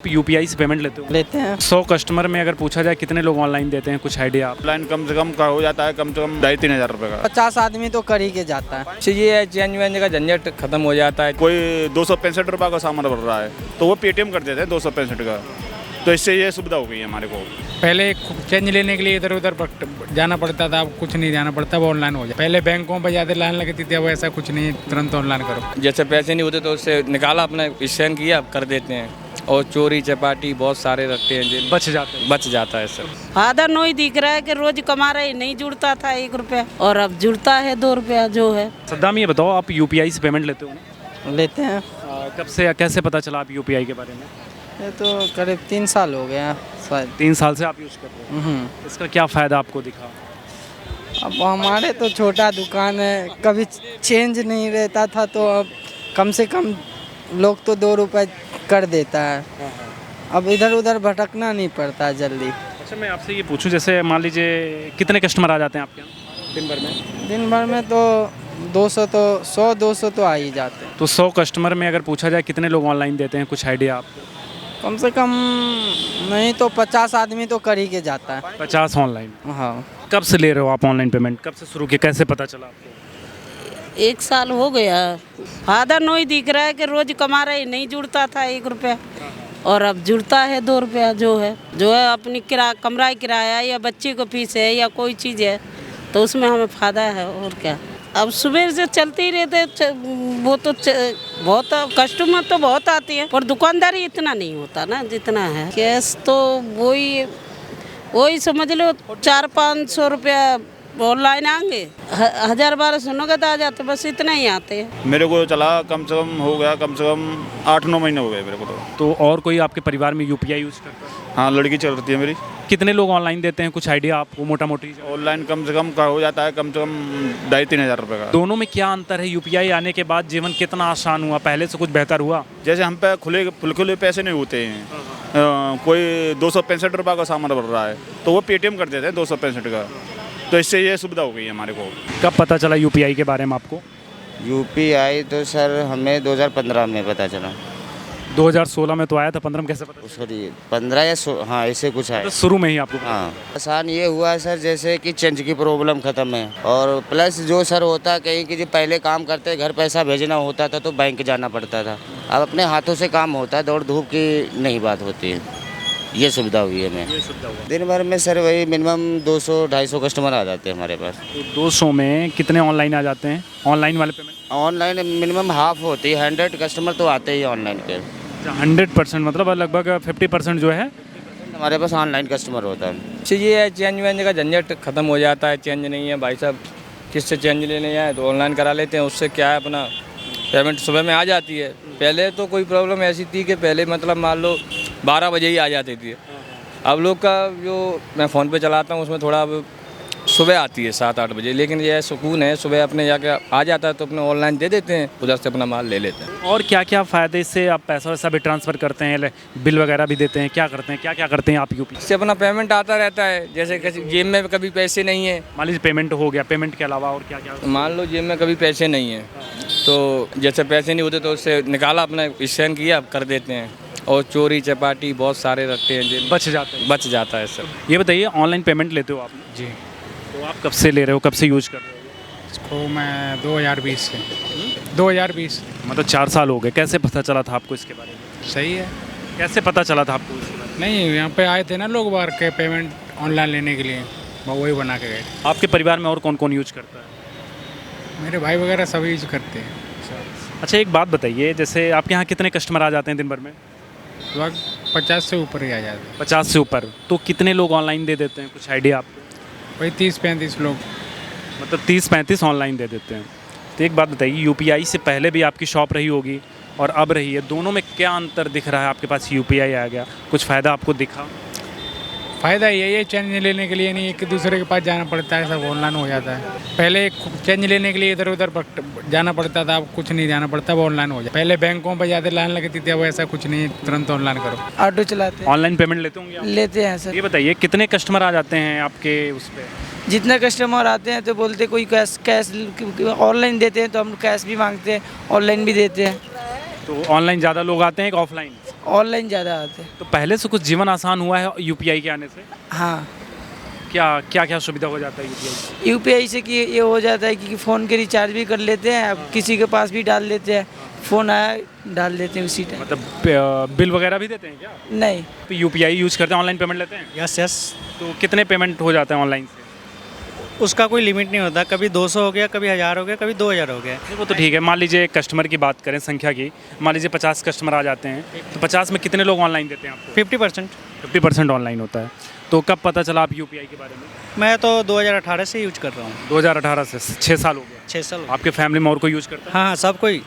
UPI से payment लेते हो? लेते हैं। 100 कस्टमर में अगर पूछा जाए कितने लोग ऑनलाइन देते हैं, कुछ आइडिया आप? ऑनलाइन कम से कम का हो जाता है, कम से कम 2,500-3 हज़ार रुपये का। 50 आदमी तो कर ही के जाता है। ये चेंज वेंज का झंझट खत्म हो जाता है। कोई 265 रुपये का सामान भर रहा है तो वो पेटीएम कर देते हैं 265 का, तो इससे ये सुविधा हो गई है हमारे को। पहले चेंज लेने के लिए इधर उधर जाना पड़ता था, अब कुछ नहीं जाना पड़ता, वो ऑनलाइन हो जाए। पहले बैंकों पर ज़्यादा लाइन लगती थी, अब ऐसा कुछ नहीं, तुरंत ऑनलाइन करो। जैसे पैसे नहीं होते तो उससे निकाला, अपना स्कैन किया, कर देते हैं। और चोरी चपाटी बहुत सारे रखते हैं, जेल बच जाता है सर। फायदा नहीं दिख रहा है कि रोज कमा रहे, नहीं जुड़ता था 1 रुपया और अब जुड़ता है 2 रुपया जो है। सद्दाम, ये बताओ आप यूपीआई से पेमेंट लेते हो ना? लेते हैं। कब से, कैसे पता चला आप यूपीआई के बारे में? ये तो करीब 3 साल हो गया शायद। 3 साल से आप यूज़ कर रहे हो। इसका क्या फ़ायदा आपको दिखा? अब हमारे तो छोटा दुकान है, कभी चेंज नहीं रहता था, तो अब कम से कम लोग तो 2 रुपए कर देता है। अब इधर उधर भटकना नहीं पड़ता जल्दी। अच्छा, मैं आपसे ये पूछूं, जैसे मान लीजिए कितने कस्टमर आ जाते हैं आपके यहाँ दिन भर में? दिन भर में तो 200 तो 100-200 तो आ ही जाते हैं। तो 100 कस्टमर में अगर पूछा जाए कितने लोग ऑनलाइन देते हैं, कुछ आइडिया आपको? कम से कम नहीं तो 50 आदमी तो कर ही के जाता है। 50 ऑनलाइन? हाँ। कब से ले रहे हो आप ऑनलाइन पेमेंट? कब से शुरू किया, कैसे पता चला आपको? 1 साल हो गया। फायदा नहीं दिख रहा है कि रोज कमा रहे, नहीं जुड़ता था 1 रुपया और अब जुड़ता है 2 रुपया जो है अपनी कमरा किराया या बच्चे को फीस है या कोई चीज़ है तो उसमें हमें फ़ायदा है। और क्या, अब सुबह से चलते ही रहते, वो तो बहुत कस्टमर तो बहुत आती है पर दुकानदारी इतना नहीं होता ना जितना है। कैश तो वही समझ लो 400-500 रुपया ऑनलाइन आएंगे, 1000-1200 नगद आ जाते, बस इतना ही आते हैं। मेरे को चला कम से कम हो गया, कम से कम 8-9 महीने हो गए मेरे को तो और कोई आपके परिवार में यूपीआई यूज़ करता है? हाँ, लड़की चल रही है मेरी। कितने लोग ऑनलाइन देते हैं, कुछ आइडिया आपको मोटा मोटी? ऑनलाइन कम से कम का हो जाता है, कम से कम 2,500-3 हज़ार रुपये का। दोनों में क्या अंतर है? यूपीआई आने के बाद जीवन कितना आसान हुआ, पहले से कुछ बेहतर हुआ? जैसे हम पे खुले पैसे नहीं होते हैं, कोई 265 रुपये का सामान भर रहा है तो वो पेटीएम कर देते हैं 265 का, तो इससे ये सुविधा हो गई है हमारे को। कब पता चला यूपीआई के बारे में आपको? यूपीआई तो सर हमें 2015 में पता चला। 2016 में तो आया था, 15 में कैसे पता? सॉरी 15 या हाँ ऐसे कुछ है। तो शुरू में ही आपको? हाँ, आसान ये हुआ है सर जैसे कि चेंज की प्रॉब्लम ख़त्म है, और प्लस जो सर होता है कहीं कि जो पहले काम करते घर पैसा भेजना होता था तो बैंक जाना पड़ता था, अब अपने हाथों से काम होता है, दौड़ धूप की नहीं बात होती है। ये सुविधा हुई है हमें। दिन भर में सर वही मिनिमम 200-250 कस्टमर आ जाते हैं हमारे पास। तो 200 में कितने ऑनलाइन आ जाते हैं? ऑनलाइन वाले पेमेंट? ऑनलाइन मिनिमम हाफ होती है, 100 कस्टमर तो आते ही ऑनलाइन के। 100% मतलब लगभग 50% जो है हमारे पास ऑनलाइन कस्टमर होता है। ये चेंज वेंज का झंझट खत्म हो जाता है। चेंज नहीं है भाई साहब, किससे चेंज लेने आए तो ऑनलाइन करा लेते हैं, उससे क्या है अपना पेमेंट सुबह में आ जाती है। पहले तो कोई प्रॉब्लम ऐसी थी कि पहले मतलब मान लो 12 बजे ही आ जाती थी। अब लोग का जो मैं फ़ोन पे चलाता हूँ उसमें थोड़ा अब सुबह आती है 7-8 बजे, लेकिन ये सुकून है, सुबह अपने जाके आ जाता है तो अपने ऑनलाइन दे देते हैं, उधर से अपना माल ले लेते हैं। और क्या क्या फ़ायदे इससे? आप पैसा वैसा भी ट्रांसफ़र करते हैं, बिल वगैरह भी देते हैं, क्या करते हैं, क्या क्या करते हैं आप यूपीआई इससे? अपना पेमेंट आता रहता है, जैसे किसी जेब में कभी पैसे नहीं है, मान लीजिए पेमेंट हो गया, पेमेंट के अलावा और क्या क्या? मान लो जेब में कभी पैसे नहीं है तो जैसे पैसे नहीं होते तो उससे निकाला, अपना स्कैन किया, कर देते हैं। और चोरी चपाटी बहुत सारे रखते हैं, जेल बच जाता है सर। ये बताइए, ऑनलाइन पेमेंट लेते हो आप? जी। तो आप कब से ले रहे हो, कब से यूज़ कर रहे हो? इसको मैं 2020 से 2020 मतलब 4 साल हो गए। कैसे पता चला था आपको इसके बारे में? सही है। कैसे पता चला था आपको इसके बारे में? नहीं, यहाँ पे आए थे ना लोग बाहर के पेमेंट ऑनलाइन लेने के लिए, वो वही बना के गए। आपके परिवार में और कौन कौन यूज करता है? मेरे भाई वगैरह सभी यूज करते हैं। अच्छा, एक बात बताइए, जैसे आपके यहाँ कितने कस्टमर आ जाते हैं दिन भर में? लगभग 50 से ऊपर ही आ जाते हैं। 50 से ऊपर। तो कितने लोग ऑनलाइन दे देते हैं, कुछ आइडिया आपको? वही 30-35 लोग। मतलब 30-35 ऑनलाइन दे देते हैं। तो एक बात बताइए, यूपीआई से पहले भी आपकी शॉप रही होगी और अब रही है, दोनों में क्या अंतर दिख रहा है? आपके पास यूपीआई आ गया, कुछ फ़ायदा आपको दिखा? फ़ायदा यही है, चेंज लेने के लिए नहीं एक दूसरे के पास जाना पड़ता है, सब ऑनलाइन हो जाता है। पहले चेंज लेने के लिए इधर उधर जाना पड़ता था, अब कुछ नहीं जाना पड़ता, वो ऑनलाइन हो जाए। पहले बैंकों पर ज़्यादा लाइन लगती थी, अब ऐसा कुछ नहीं, तुरंत ऑनलाइन करो। ऑटो चलाते हैं। ऑनलाइन पेमेंट लेते होंगे आप? लेते हैं सर। ये बताइए, कितने कस्टमर आ जाते हैं आपके उस पर? जितने कस्टमर आते हैं तो बोलते कोई कैश ऑनलाइन देते हैं तो हम कैश भी मांगते हैं, ऑनलाइन भी देते हैं। तो ऑनलाइन ज़्यादा लोग आते हैं कि ऑफलाइन? ऑनलाइन ज़्यादा आते हैं। तो पहले से कुछ जीवन आसान हुआ है यूपीआई के आने से? हाँ, क्या क्या क्या सुविधा हो जाता है यूपीआई? यूपीआई से कि ये हो जाता है कि फ़ोन के रिचार्ज भी कर लेते हैं, अब किसी के पास भी डाल देते हैं, फ़ोन आया डाल देते हैं उसी टाइम। मतलब बिल वगैरह भी देते हैं क्या? नहीं, तो यूपीआई यूज करते हैं, ऑनलाइन पेमेंट लेते हैं? Yes yes. तो कितने पेमेंट हो जाते हैं ऑनलाइन से? उसका कोई लिमिट नहीं होता, कभी 200 हो गया, कभी 1000 हो गया, कभी 2000 हो गया। नहीं, वो तो ठीक है। मान लीजिए कस्टमर की बात करें, संख्या की, मान लीजिए 50 कस्टमर आ जाते हैं, तो 50 में कितने लोग ऑनलाइन देते हैं आपको? 50%। 50% ऑनलाइन होता है। तो कब पता चला आप यूपीआई के बारे में? मैं तो 2018 से यूज कर रहा हूँ। 2018 से 6 साल हो गया। 6 साल। आपके फैमिली में और कोई यूज करता है? हाँ हाँ, सब कोई